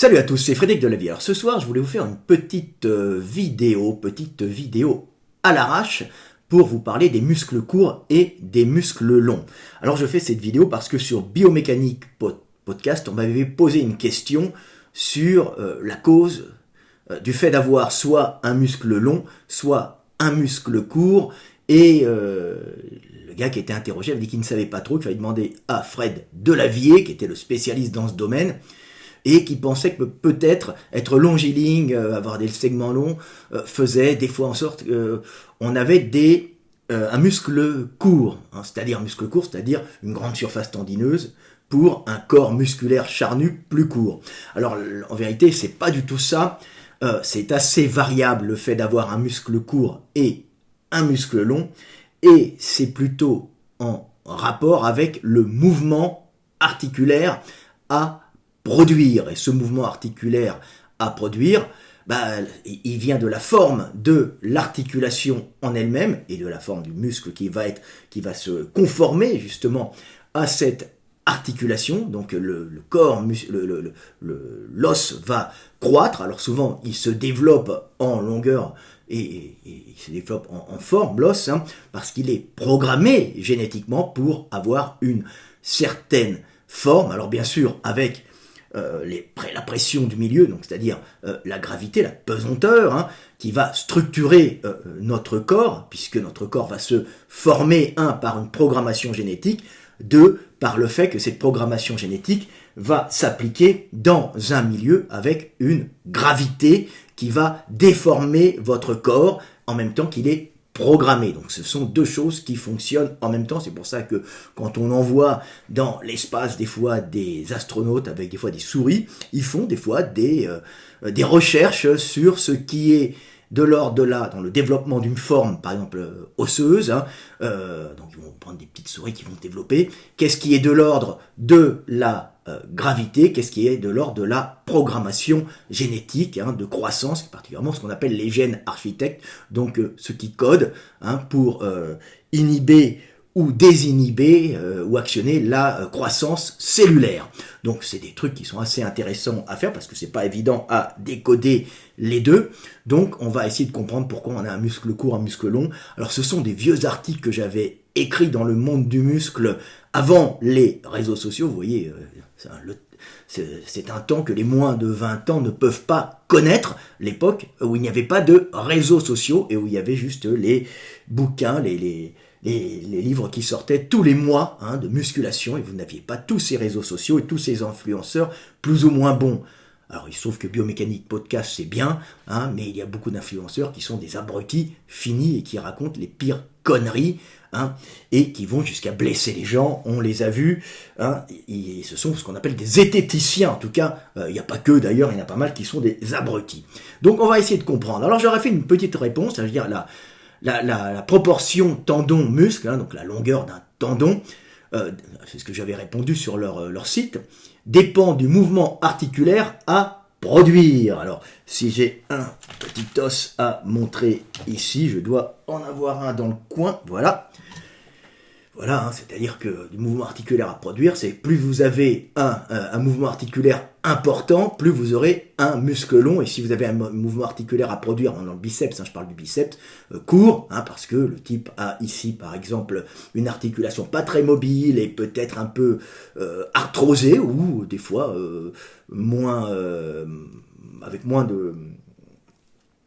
Salut à tous, c'est Frédéric Delavie. Alors ce soir, je voulais vous faire une petite vidéo à l'arrache pour vous parler des muscles courts et des muscles longs. Alors je fais cette vidéo parce que sur Biomécanique Podcast, on m'avait posé une question sur la cause du fait d'avoir soit un muscle long, soit un muscle court. Et le gars qui était interrogé avait dit qu'il ne savait pas trop, qu'il fallait demander à Fred Delavier, qui était le spécialiste dans ce domaine, et qui pensait que peut-être être longiligne, avoir des segments longs, faisait des fois en sorte qu'on avait un muscle court, hein, c'est-à-dire une grande surface tendineuse pour un corps musculaire charnu plus court. Alors en vérité, c'est pas du tout ça, c'est assez variable le fait d'avoir un muscle court et un muscle long, et c'est plutôt en rapport avec le mouvement articulaire à produire. Et ce mouvement articulaire à produire, il vient de la forme de l'articulation en elle-même et de la forme du muscle qui va se conformer justement à cette articulation. Donc le corps, l'os va croître. Alors souvent il se développe en longueur et il se développe en forme, l'os, hein, parce qu'il est programmé génétiquement pour avoir une certaine forme. Alors bien sûr avec la pression du milieu, donc c'est-à-dire la gravité, la pesanteur, hein, qui va structurer notre corps, puisque notre corps va se former, par une programmation génétique, par le fait que cette programmation génétique va s'appliquer dans un milieu avec une gravité qui va déformer votre corps en même temps qu'il est programmé. Donc ce sont deux choses qui fonctionnent en même temps. C'est pour ça que quand on envoie dans l'espace des fois des astronautes avec des fois des souris, ils font des fois des recherches sur ce qui est de l'ordre de dans le développement d'une forme, par exemple osseuse, hein, donc ils vont prendre des petites souris qui vont développer, qu'est-ce qui est de l'ordre de la gravité, qu'est-ce qui est de l'ordre de la programmation génétique, hein, de croissance, particulièrement ce qu'on appelle les gènes architectes, donc ceux qui codent, hein, pour inhiber ou désinhiber ou actionner la croissance cellulaire. Donc c'est des trucs qui sont assez intéressants à faire parce que c'est pas évident à décoder les deux. Donc on va essayer de comprendre pourquoi on a un muscle court, un muscle long. Alors ce sont des vieux articles que j'avais écrits dans le monde du muscle avant les réseaux sociaux. Vous voyez, c'est un temps que les moins de 20 ans ne peuvent pas connaître, l'époque où il n'y avait pas de réseaux sociaux et où il y avait juste les bouquins, les livres qui sortaient tous les mois, hein, de musculation, et vous n'aviez pas tous ces réseaux sociaux et tous ces influenceurs plus ou moins bons. Alors il se trouve que Biomécanique Podcast c'est bien, hein, mais il y a beaucoup d'influenceurs qui sont des abrutis finis et qui racontent les pires conneries, hein, et qui vont jusqu'à blesser les gens. On les a vus, hein, et ce sont ce qu'on appelle des zététiciens. En tout cas, il n'y a pas que d'ailleurs, il y en a pas mal qui sont des abrutis. Donc on va essayer de comprendre. Alors j'aurais fait une petite réponse, c'est-à-dire la proportion tendon-muscle, hein, donc la longueur d'un tendon, c'est ce que j'avais répondu sur leur site, dépend du mouvement articulaire à produire. Alors, si j'ai un petit os à montrer ici, je dois en avoir un dans le coin, voilà. Voilà, hein, c'est-à-dire que du mouvement articulaire à produire, c'est plus vous avez un mouvement articulaire important, plus vous aurez un muscle long. Et si vous avez un mouvement articulaire à produire dans le biceps, hein, je parle du biceps court, hein, parce que le type a ici par exemple une articulation pas très mobile et peut-être un peu arthrosée, ou des fois avec moins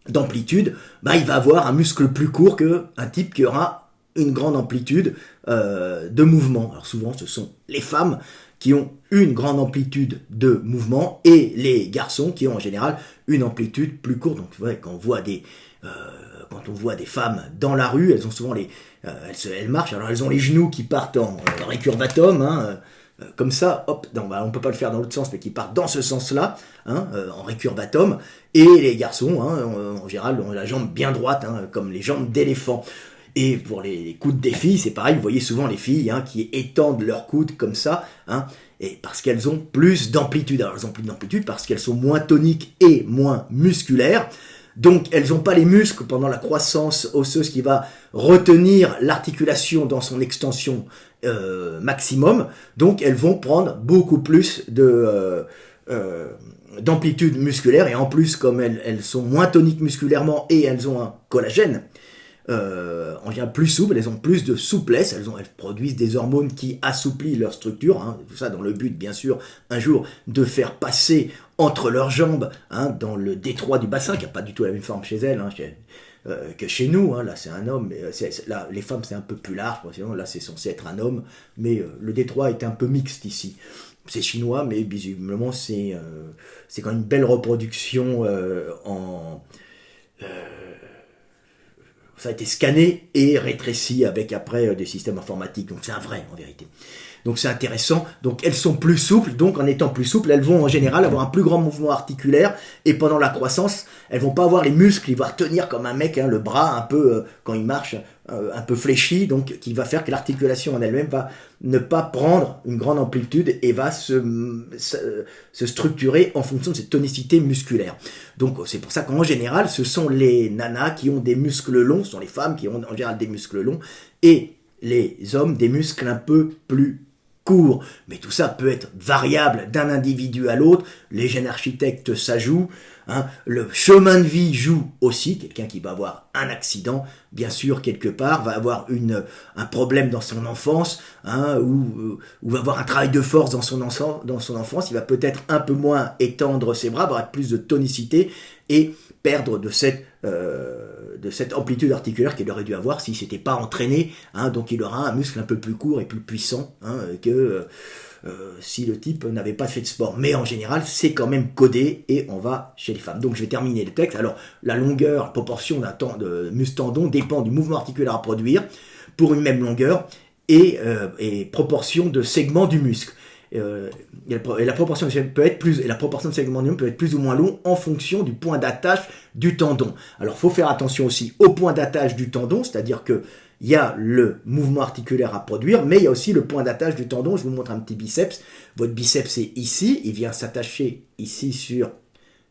d'amplitude, il va avoir un muscle plus court qu'un type qui aura une grande amplitude de mouvement. Alors souvent ce sont les femmes qui ont une grande amplitude de mouvement et les garçons qui ont en général une amplitude plus courte. Donc ouais, quand on voit des femmes dans la rue, elles ont souvent elles marchent, alors elles ont les genoux qui partent en récurvatum, hein, comme ça, hop, on peut pas le faire dans l'autre sens, mais qui partent dans ce sens-là, hein, en récurvatum, et les garçons, hein, en général, ont la jambe bien droite, hein, comme les jambes d'éléphant. Et pour les coudes des filles, c'est pareil, vous voyez souvent les filles, hein, qui étendent leurs coudes comme ça, hein, et parce qu'elles ont plus d'amplitude. Alors elles ont plus d'amplitude parce qu'elles sont moins toniques et moins musculaires, donc elles n'ont pas les muscles pendant la croissance osseuse qui va retenir l'articulation dans son extension maximum, donc elles vont prendre beaucoup plus de d'amplitude musculaire, et en plus, comme elles sont moins toniques musculairement et elles ont un collagène, en général plus souple, elles ont plus de souplesse, elles produisent des hormones qui assouplissent leur structure, hein, tout ça dans le but bien sûr un jour de faire passer entre leurs jambes, hein, dans le détroit du bassin, qui n'a pas du tout la même forme chez elles, hein, que chez nous, hein, là c'est un homme, mais là les femmes c'est un peu plus large, sinon là c'est censé être un homme, mais le détroit est un peu mixte ici. C'est chinois, mais visiblement c'est quand même une belle reproduction ça a été scanné et rétréci avec après des systèmes informatiques, donc c'est un vrai en vérité. Donc c'est intéressant, donc elles sont plus souples, donc en étant plus souples, elles vont en général avoir un plus grand mouvement articulaire, et pendant la croissance, elles vont pas avoir les muscles, ils vont tenir comme un mec, hein, le bras un peu, quand il marche, un peu fléchi, donc qui va faire que l'articulation en elle-même va ne pas prendre une grande amplitude et va se structurer en fonction de cette tonicité musculaire. Donc c'est pour ça qu'en général, ce sont les nanas qui ont des muscles longs, ce sont les femmes qui ont en général des muscles longs, et les hommes des muscles un peu plus court, mais tout ça peut être variable d'un individu à l'autre, les gènes architectes ça joue, hein, le chemin de vie joue aussi, quelqu'un qui va avoir un accident, bien sûr quelque part, va avoir un problème dans son enfance, hein, ou va avoir un travail de force dans son enfance, il va peut-être un peu moins étendre ses bras, avoir plus de tonicité et perdre de cette amplitude articulaire qu'il aurait dû avoir s'il ne s'était pas entraîné, hein, donc il aura un muscle un peu plus court et plus puissant, hein, que si le type n'avait pas fait de sport. Mais en général, c'est quand même codé et on va chez les femmes. Donc je vais terminer le texte. Alors la longueur, la proportion de muscle-tendon dépend du mouvement articulaire à produire pour une même longueur et proportion de segments du muscle. Et la proportion de segments peut être plus ou moins long en fonction du point d'attache du tendon. Alors, faut faire attention aussi au point d'attache du tendon, c'est-à-dire que il y a le mouvement articulaire à produire, mais il y a aussi le point d'attache du tendon. Je vous montre un petit biceps. Votre biceps est ici, il vient s'attacher ici sur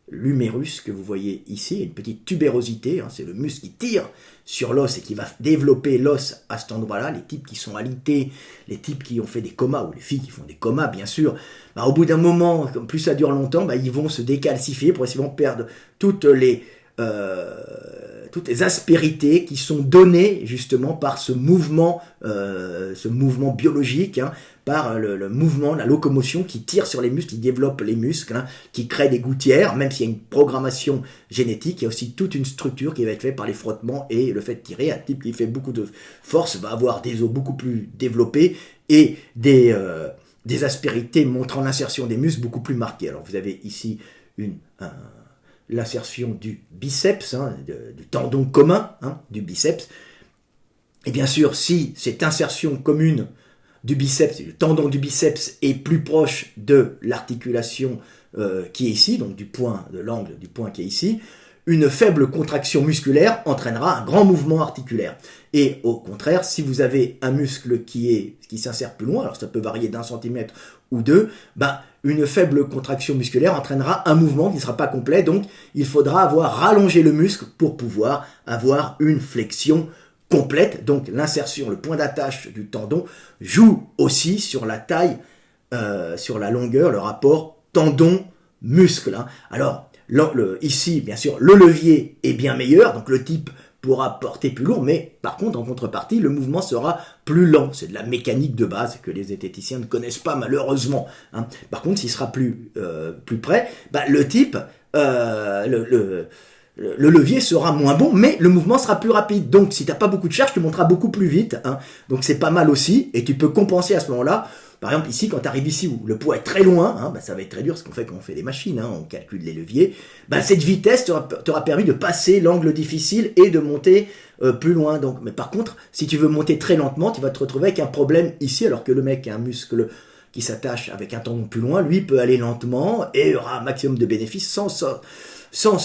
l'humérus que vous voyez ici, une petite tubérosité, hein, c'est le muscle qui tire sur l'os et qui va développer l'os à cet endroit-là. Les types qui sont alités, les types qui ont fait des comas, ou les filles qui font des comas bien sûr, au bout d'un moment, plus ça dure longtemps, ils vont se décalcifier, progressivement perdre toutes les aspérités qui sont données justement par ce mouvement biologique, hein, par le mouvement, la locomotion qui tire sur les muscles, qui développe les muscles, hein, qui crée des gouttières, même s'il y a une programmation génétique, il y a aussi toute une structure qui va être faite par les frottements et le fait de tirer. Un type qui fait beaucoup de force va avoir des os beaucoup plus développés et des aspérités montrant l'insertion des muscles beaucoup plus marquées. Alors vous avez ici l'insertion du biceps, hein, du tendon commun, hein, du biceps. Et bien sûr, si cette insertion commune du biceps, le tendon du biceps est plus proche de l'articulation qui est ici, donc de l'angle du point qui est ici, une faible contraction musculaire entraînera un grand mouvement articulaire. Et au contraire, si vous avez un muscle qui s'insère plus loin, alors ça peut varier d'1 centimètre ou 2, une faible contraction musculaire entraînera un mouvement qui ne sera pas complet, donc il faudra avoir rallongé le muscle pour pouvoir avoir une flexion complète. Donc l'insertion, le point d'attache du tendon joue aussi sur la taille, sur la longueur, le rapport tendon-muscle, hein. Alors ici, bien sûr, le levier est bien meilleur, donc le type pourra porter plus lourd, mais par contre, en contrepartie, le mouvement sera plus lent. C'est de la mécanique de base que les zététiciens ne connaissent pas, malheureusement, hein. Par contre, s'il sera plus près, le type, le levier sera moins bon, mais le mouvement sera plus rapide. Donc, si tu n'as pas beaucoup de charge, tu monteras beaucoup plus vite, hein. Donc, c'est pas mal aussi, et tu peux compenser à ce moment-là. Par exemple, ici, quand tu arrives ici où le poids est très loin, hein, ça va être très dur, ce qu'on fait quand on fait des machines, hein, on calcule les leviers, cette vitesse t'aura permis de passer l'angle difficile et de monter plus loin. Donc, mais par contre, si tu veux monter très lentement, tu vas te retrouver avec un problème ici, alors que le mec a un muscle qui s'attache avec un tendon plus loin, lui peut aller lentement et aura un maximum de bénéfices sans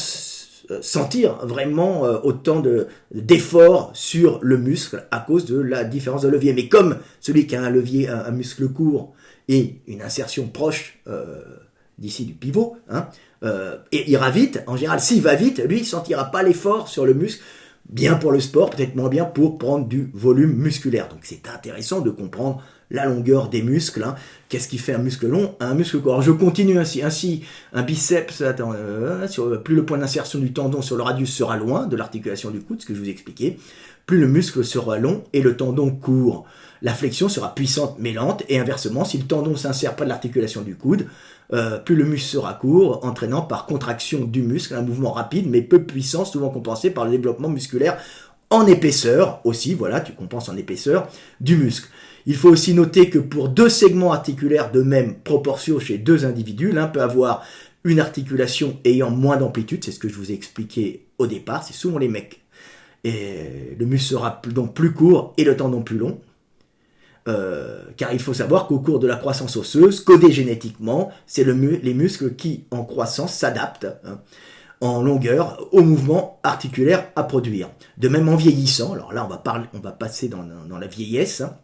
sentir vraiment autant d'effort sur le muscle à cause de la différence de levier. Mais comme celui qui a un muscle court et une insertion proche d'ici du pivot, hein, et ira vite, en général s'il va vite, lui il ne sentira pas l'effort sur le muscle, bien pour le sport, peut-être moins bien pour prendre du volume musculaire. Donc c'est intéressant de comprendre la longueur des muscles. Hein. Qu'est-ce qui fait un muscle long? Un muscle court. Alors je continue ainsi un biceps, plus le point d'insertion du tendon sur le radius sera loin de l'articulation du coude, ce que je vous ai expliqué, plus le muscle sera long et le tendon court. La flexion sera puissante mais lente, et inversement, si le tendon s'insère près de l'articulation du coude, plus le muscle sera court, entraînant par contraction du muscle un mouvement rapide mais peu puissant, souvent compensé par le développement musculaire en épaisseur aussi, voilà, tu compenses en épaisseur du muscle. Il faut aussi noter que pour deux segments articulaires de même proportion chez deux individus, l'un peut avoir une articulation ayant moins d'amplitude, c'est ce que je vous ai expliqué au départ, c'est souvent les mecs. Et le muscle sera donc plus court et le tendon plus long. Car il faut savoir qu'au cours de la croissance osseuse, codée génétiquement, c'est les muscles qui, en croissance, s'adaptent en longueur au mouvement articulaire à produire. De même en vieillissant, alors là on va passer dans la vieillesse, hein.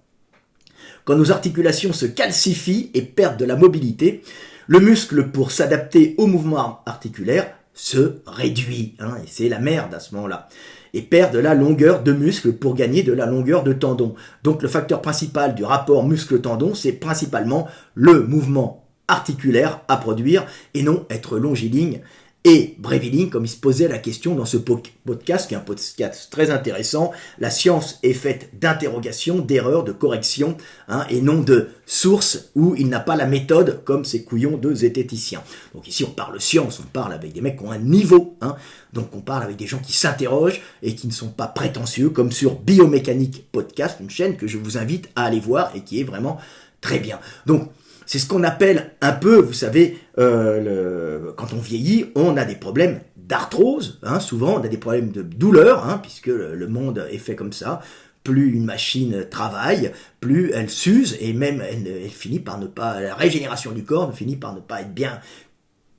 Quand nos articulations se calcifient et perdent de la mobilité, le muscle, pour s'adapter au mouvement articulaire, se réduit, hein, et c'est la merde à ce moment-là, et perd de la longueur de muscle pour gagner de la longueur de tendon. Donc le facteur principal du rapport muscle-tendon, c'est principalement le mouvement articulaire à produire, et non être longiligne et bréviligne, comme il se posait la question dans ce podcast, qui est un podcast très intéressant. La science est faite d'interrogations, d'erreurs, de corrections, hein, et non de sources où il n'a pas la méthode, comme ces couillons de zététiciens. Donc ici, on parle science, on parle avec des mecs qui ont un niveau, hein, donc on parle avec des gens qui s'interrogent et qui ne sont pas prétentieux, comme sur Biomécanique Podcast, une chaîne que je vous invite à aller voir et qui est vraiment très bien. Donc, c'est ce qu'on appelle un peu, vous savez, quand on vieillit, on a des problèmes d'arthrose, hein, souvent on a des problèmes de douleur, hein, puisque le monde est fait comme ça. Plus une machine travaille, plus elle s'use, et même elle finit par ne pas, la régénération du corps finit par ne pas être bien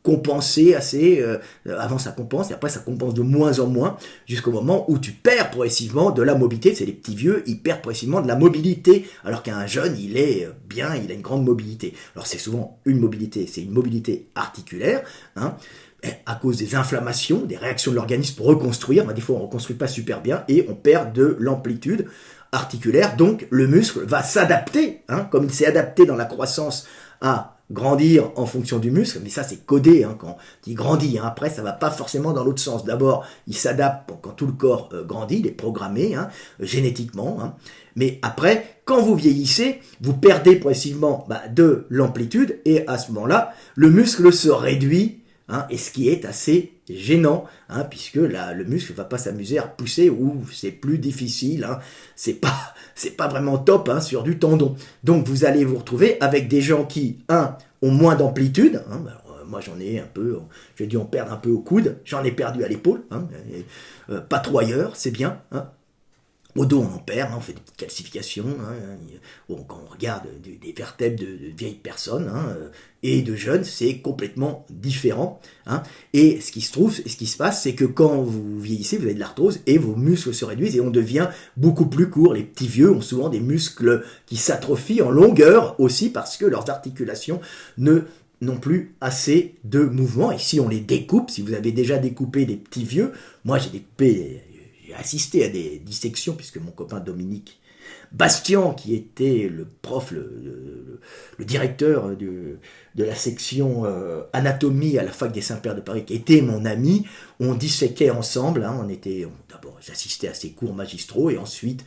compenser assez, avant ça compense, et après ça compense de moins en moins, jusqu'au moment où tu perds progressivement de la mobilité. C'est les petits vieux, ils perdent progressivement de la mobilité, alors qu'un jeune, il est bien, il a une grande mobilité. Alors c'est souvent une mobilité, c'est une mobilité articulaire, hein, à cause des inflammations, des réactions de l'organisme pour reconstruire. Des fois on ne reconstruit pas super bien, et on perd de l'amplitude articulaire, donc le muscle va s'adapter, hein, comme il s'est adapté dans la croissance à grandir en fonction du muscle, mais ça c'est codé, hein, quand il grandit, hein. Après ça va pas forcément dans l'autre sens. D'abord il s'adapte quand tout le corps grandit, il est programmé, hein, génétiquement, hein. Mais après, quand vous vieillissez, vous perdez progressivement de l'amplitude, et à ce moment-là, le muscle se réduit, hein, et ce qui est assez gênant, hein, puisque là, le muscle ne va pas s'amuser à repousser, ou c'est plus difficile, hein, c'est pas vraiment top, hein, sur du tendon. Donc vous allez vous retrouver avec des gens qui, ont moins d'amplitude, hein, moi j'en ai un peu, j'ai dû en perdre un peu au coude, j'en ai perdu à l'épaule, hein, pas trop ailleurs, c'est bien, hein. Au dos, on en perd, hein, on fait des petites calcifications, hein, bon, quand on regarde des vertèbres de vieilles personnes, hein, et de jeunes, c'est complètement différent, hein. Et ce qui se passe, c'est que quand vous vieillissez, vous avez de l'arthrose et vos muscles se réduisent et on devient beaucoup plus court. Les petits vieux ont souvent des muscles qui s'atrophient en longueur aussi, parce que leurs articulations n'ont plus assez de mouvement. Et si on les découpe, si vous avez déjà découpé des petits vieux, moi j'ai assisté à des dissections, puisque mon copain Dominique Bastian, qui était le prof, le directeur de la section anatomie à la fac des Saints-Pères de Paris, qui était mon ami, on disséquait ensemble, hein, d'abord j'assistais à ses cours magistraux, et ensuite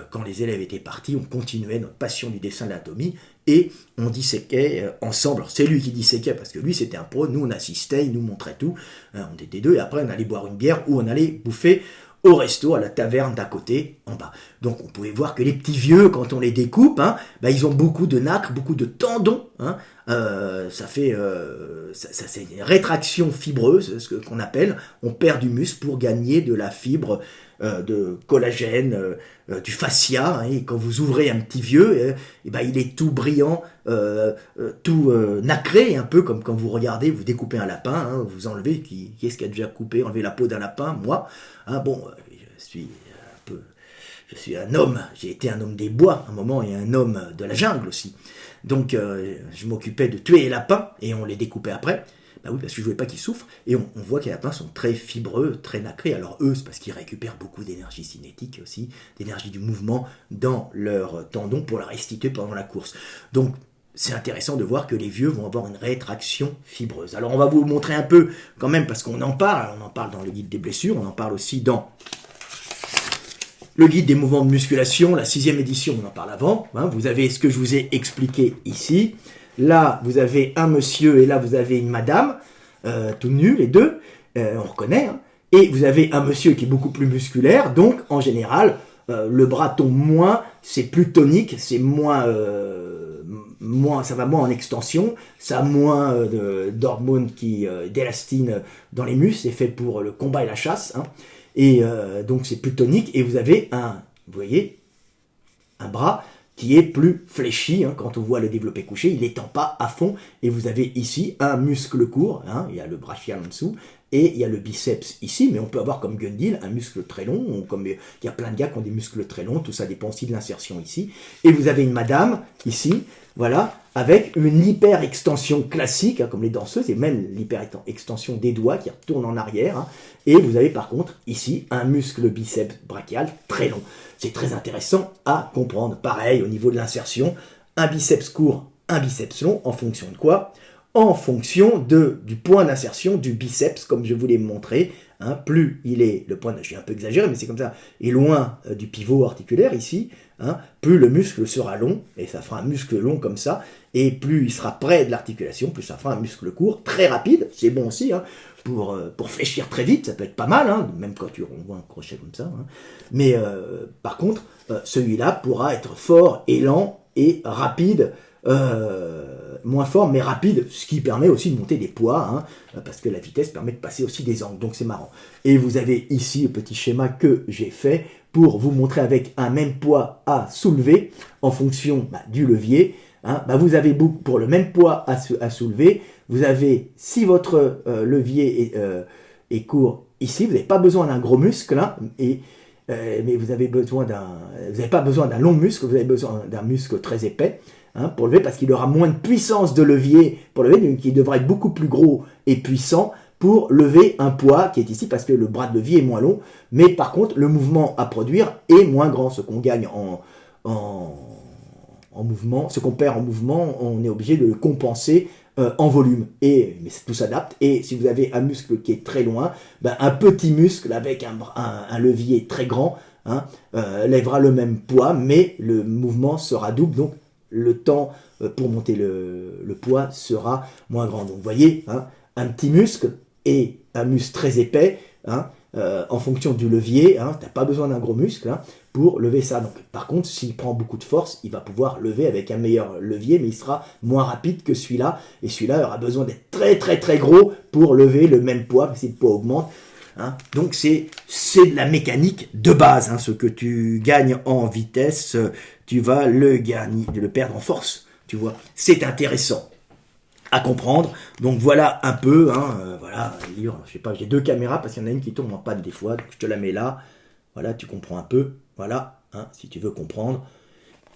quand les élèves étaient partis, on continuait notre passion du dessin de l'anatomie, et on disséquait ensemble. Alors, c'est lui qui disséquait, parce que lui c'était un pro, nous on assistait, il nous montrait tout, hein, on était deux, et après on allait boire une bière, ou on allait bouffer au resto, à la taverne d'à côté, en bas. Donc on pouvait voir que les petits vieux, quand on les découpe, hein, ils ont beaucoup de nacre, beaucoup de tendons, hein, ça fait c'est une rétraction fibreuse, ce qu'on appelle, on perd du muscle pour gagner de la fibre, de collagène, du fascia, hein, et quand vous ouvrez un petit vieux, il est tout brillant, tout nacré, un peu comme quand vous regardez, vous découpez un lapin, hein, vous enlevez, qui est-ce qui a déjà enlevé la peau d'un lapin? Moi, hein, bon, je suis un homme, j'ai été un homme des bois à un moment, et un homme de la jungle aussi. Donc je m'occupais de tuer les lapins, et on les découpait après. Bah oui, parce que je voulais pas qu'ils souffrent. Et on voit qu'il y en a plein sont très fibreux, très nacrés. Alors eux, c'est parce qu'ils récupèrent beaucoup d'énergie cinétique aussi, d'énergie du mouvement dans leurs tendons pour la restituer pendant la course. Donc c'est intéressant de voir que les vieux vont avoir une rétraction fibreuse. Alors on va vous montrer un peu quand même, parce qu'on en parle dans le guide des blessures, on en parle aussi dans le guide des mouvements de musculation, la 6e édition, on en parle avant. Hein, vous avez ce que je vous ai expliqué ici. Là, vous avez un monsieur et là, vous avez une madame, tout nus, les deux, on reconnaît. Hein. Et vous avez un monsieur qui est beaucoup plus musculaire, donc en général, le bras tombe moins, c'est plus tonique, c'est moins, ça va moins en extension, ça a moins d'hormones d'élastine dans les muscles, c'est fait pour le combat et la chasse. Hein. Et donc c'est plus tonique, et vous avez vous voyez, un bras qui est plus fléchi, hein, quand on voit le développé couché, il n'étend pas à fond, et vous avez ici un muscle court, hein, il y a le brachial en dessous, et il y a le biceps ici, mais on peut avoir comme Gundil un muscle très long, comme il y a plein de gars qui ont des muscles très longs, tout ça dépend aussi de l'insertion ici, et vous avez une madame ici, voilà, avec une hyper-extension classique, hein, comme les danseuses, et même l'hyper-extension des doigts qui retourne en arrière. Hein, et vous avez par contre ici un muscle biceps brachial très long. C'est très intéressant à comprendre. Pareil, au niveau de l'insertion, un biceps court, un biceps long, en fonction de quoi? En fonction du point d'insertion du biceps, comme je vous l'ai montré. Hein, plus il est, le point, je suis un peu exagéré, mais c'est comme ça, est loin du pivot articulaire ici, hein, plus le muscle sera long, et ça fera un muscle long comme ça, et plus il sera près de l'articulation, plus ça fera un muscle court, très rapide, c'est bon aussi, hein, pour fléchir très vite, ça peut être pas mal, hein, même quand tu renvoies un crochet comme ça, hein. Mais par contre, celui-là pourra être fort et lent et rapide, moins fort mais rapide, ce qui permet aussi de monter des poids, hein, parce que la vitesse permet de passer aussi des angles, donc c'est marrant. Et vous avez ici le petit schéma que j'ai fait pour vous montrer avec un même poids à soulever en fonction du levier. Hein, vous avez pour le même poids à soulever, vous avez, si votre levier est court ici, vous n'avez pas besoin d'un gros muscle, hein, mais vous n'avez pas besoin d'un long muscle, vous avez besoin d'un muscle très épais, hein, pour lever, parce qu'il aura moins de puissance de levier pour lever, donc il devra être beaucoup plus gros et puissant pour lever un poids qui est ici, parce que le bras de levier est moins long, mais par contre le mouvement à produire est moins grand. Ce qu'on gagne en mouvement, ce qu'on perd en mouvement, on est obligé de le compenser en volume, mais tout s'adapte. Et si vous avez un muscle qui est très loin, un petit muscle avec un levier très grand, hein, lèvera le même poids, mais le mouvement sera double, donc le temps pour monter le poids sera moins grand. Donc vous voyez, hein, un petit muscle et un muscle très épais, hein, en fonction du levier, hein, tu n'as pas besoin d'un gros muscle, hein, pour lever ça. Donc, par contre, s'il prend beaucoup de force, il va pouvoir lever avec un meilleur levier, mais il sera moins rapide que celui-là, et celui-là aura besoin d'être très très très gros pour lever le même poids, si le poids augmente. Hein. Donc c'est de la mécanique de base, hein. Ce que tu gagnes en vitesse, tu vas le perdre en force, tu vois. C'est intéressant à comprendre. Donc voilà un peu, hein, voilà, je sais pas, j'ai deux caméras parce qu'il y en a une qui tombe en panne des fois, donc je te la mets là. Voilà, tu comprends un peu, voilà, hein, si tu veux comprendre.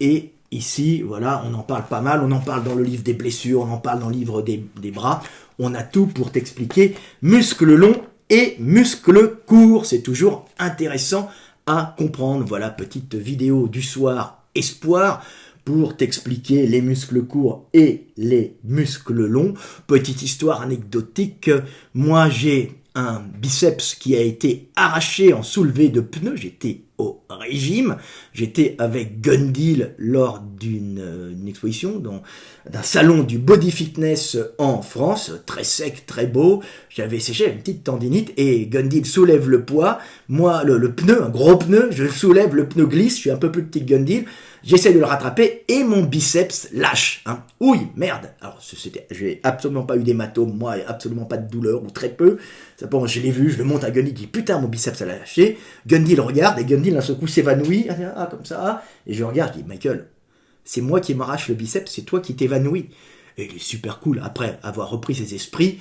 Et ici, voilà, on en parle pas mal, on en parle dans le livre des blessures, on en parle dans le livre des bras. On a tout pour t'expliquer. Muscle long et muscle court, c'est toujours intéressant à comprendre. Voilà, petite vidéo du soir, espoir, pour t'expliquer les muscles courts et les muscles longs. Petite histoire anecdotique, moi j'ai un biceps qui a été arraché en soulevé de pneus, j'étais au régime, j'étais avec Gundil lors d'une exposition d'un salon du body fitness en France, très sec, très beau, j'avais séché une petite tendinite et Gundil soulève le poids, moi le pneu, un gros pneu, je soulève, le pneu glisse, je suis un peu plus petit que Gundil, j'essaie de le rattraper et mon biceps lâche. Hein. Ouille, merde. Alors, j'ai absolument pas eu d'hématome, moi, absolument pas de douleur, ou très peu. Bon, je l'ai vu, je le monte à Gundil, je dis putain, mon biceps a lâché. Gundil regarde, et Gundil d'un seul coup s'évanouit, comme ça. Et je regarde, je dis, Michael, c'est moi qui m'arrache le biceps, c'est toi qui t'évanouis. Et il est super cool. Après avoir repris ses esprits,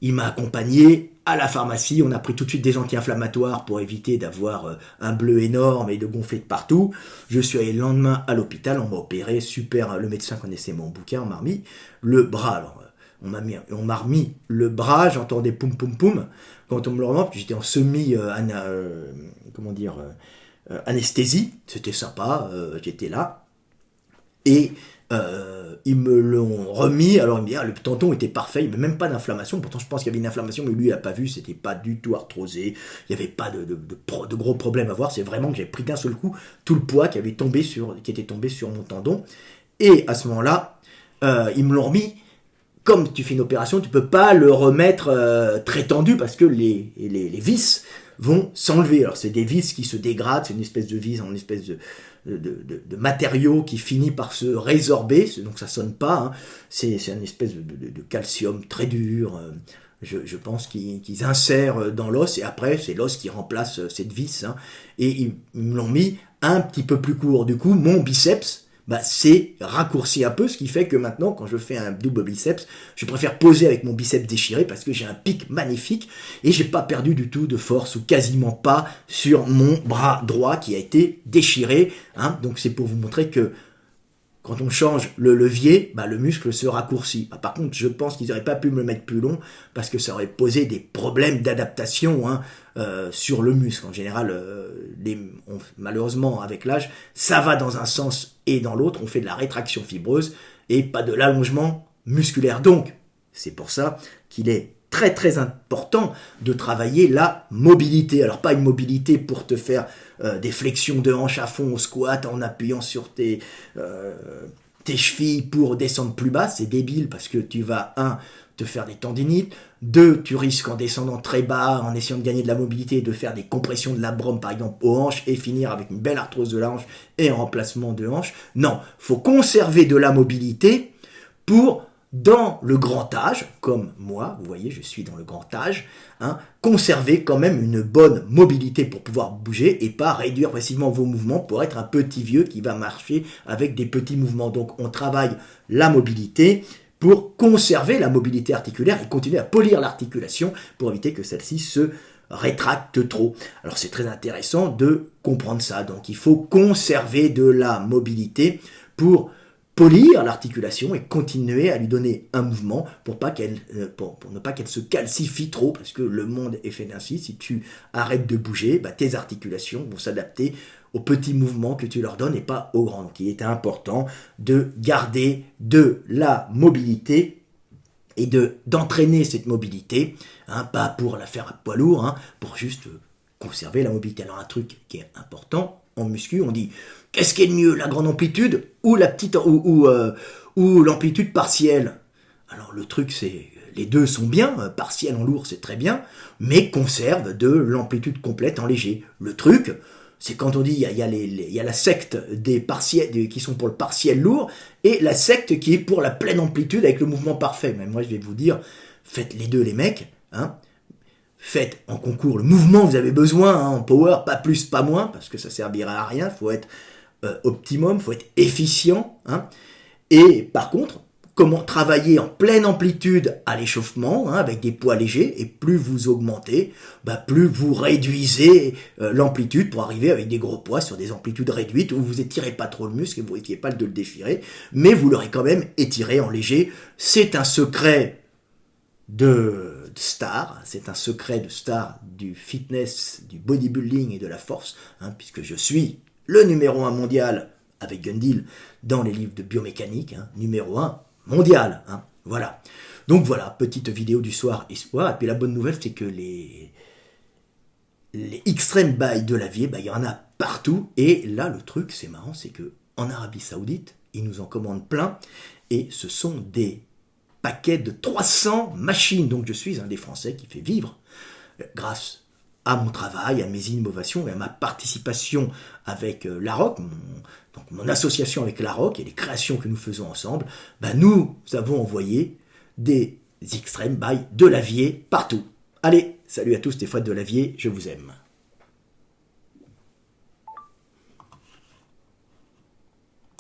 il m'a accompagné à la pharmacie, on a pris tout de suite des anti-inflammatoires pour éviter d'avoir un bleu énorme et de gonfler de partout. Je suis allé le lendemain à l'hôpital, on m'a opéré, super, le médecin connaissait mon bouquin, on m'a remis le bras. Alors, on m'a remis le bras, j'entendais poum poum poum quand on me le remet, j'étais en anesthésie, c'était sympa, j'étais là, et ils me l'ont remis, alors il me dit, le tendon était parfait, il n'y avait même pas d'inflammation, pourtant je pense qu'il y avait une inflammation, mais lui il n'a pas vu, c'était pas du tout arthrosé, il n'y avait pas de gros problèmes à voir, c'est vraiment que j'ai pris d'un seul coup tout le poids qui était tombé sur mon tendon, et à ce moment-là, ils me l'ont remis. Comme tu fais une opération, tu peux pas le remettre très tendu parce que les vis vont s'enlever. Alors c'est des vis qui se dégradent, c'est une espèce de vis, une espèce de matériau qui finit par se résorber, donc ça sonne pas. Hein. C'est une espèce de calcium très dur. Je pense qu'ils insèrent dans l'os et après c'est l'os qui remplace cette vis. Hein. Et ils me l'ont mis un petit peu plus court. Du coup, mon biceps c'est raccourci un peu, ce qui fait que maintenant, quand je fais un double biceps, je préfère poser avec mon biceps déchiré parce que j'ai un pic magnifique et j'ai pas perdu du tout de force ou quasiment pas sur mon bras droit qui a été déchiré. Hein. Donc c'est pour vous montrer que quand on change le levier, le muscle se raccourcit. Par contre, je pense qu'ils n'auraient pas pu me le mettre plus long parce que ça aurait posé des problèmes d'adaptation sur le muscle. En général, malheureusement, avec l'âge, ça va dans un sens et dans l'autre. On fait de la rétraction fibreuse et pas de l'allongement musculaire. Donc, c'est pour ça qu'il est très très important de travailler la mobilité. Alors pas une mobilité pour te faire des flexions de hanches à fond au squat en appuyant sur tes chevilles pour descendre plus bas, c'est débile parce que tu vas, te faire des tendinites, 2, tu risques en descendant très bas, en essayant de gagner de la mobilité, de faire des compressions de labrum par exemple aux hanches et finir avec une belle arthrose de la hanche et un remplacement de hanche. Non, faut conserver de la mobilité pour dans le grand âge, comme moi, vous voyez, je suis dans le grand âge, conserver quand même une bonne mobilité pour pouvoir bouger et pas réduire précisément vos mouvements pour être un petit vieux qui va marcher avec des petits mouvements. Donc on travaille la mobilité pour conserver la mobilité articulaire et continuer à polir l'articulation pour éviter que celle-ci se rétracte trop. Alors c'est très intéressant de comprendre ça. Donc il faut conserver de la mobilité pour polir l'articulation et continuer à lui donner un mouvement pour ne pas qu'elle se calcifie trop, parce que le monde est fait ainsi. Si tu arrêtes de bouger, tes articulations vont s'adapter aux petits mouvements que tu leur donnes et pas aux grands. Donc il est important de garder de la mobilité et d'entraîner cette mobilité, pas pour la faire à poids lourd, pour juste conserver la mobilité. Alors un truc qui est important en muscu, on dit qu'est-ce qui est le mieux, la grande amplitude ou la petite ou l'amplitude partielle. Alors le truc c'est les deux sont bien, partielle en lourd c'est très bien, mais conserve de l'amplitude complète en léger. Le truc c'est quand on dit il y a la secte des partiels qui sont pour le partiel lourd et la secte qui est pour la pleine amplitude avec le mouvement parfait. Mais moi je vais vous dire, faites les deux les mecs, faites en concours le mouvement que vous avez besoin, en power, pas plus, pas moins, parce que ça servira à rien, il faut être optimum, il faut être efficient. Et par contre, comment travailler en pleine amplitude à l'échauffement, avec des poids légers, et plus vous augmentez, plus vous réduisez l'amplitude pour arriver avec des gros poids sur des amplitudes réduites où vous étirez pas trop le muscle et vous risquez pas de le déchirer, mais vous l'aurez quand même étiré en léger. C'est un secret de star, c'est un secret de star du fitness, du bodybuilding et de la force, puisque je suis le numéro 1 mondial avec Gundil dans les livres de biomécanique, numéro 1 mondial, voilà. Donc voilà, petite vidéo du soir espoir, et puis la bonne nouvelle c'est que les extreme buy de Lavier, il y en a partout, et là le truc c'est marrant, c'est que en Arabie Saoudite, ils nous en commandent plein, et ce sont des paquet de 300 machines. Donc je suis un des Français qui fait vivre, grâce à mon travail, à mes innovations et à ma participation avec Larocque, mon association avec Larocque et les créations que nous faisons ensemble, nous avons envoyé des extrêmes by de Lavier partout. Allez, salut à tous, Stéphane de Lavier, je vous aime.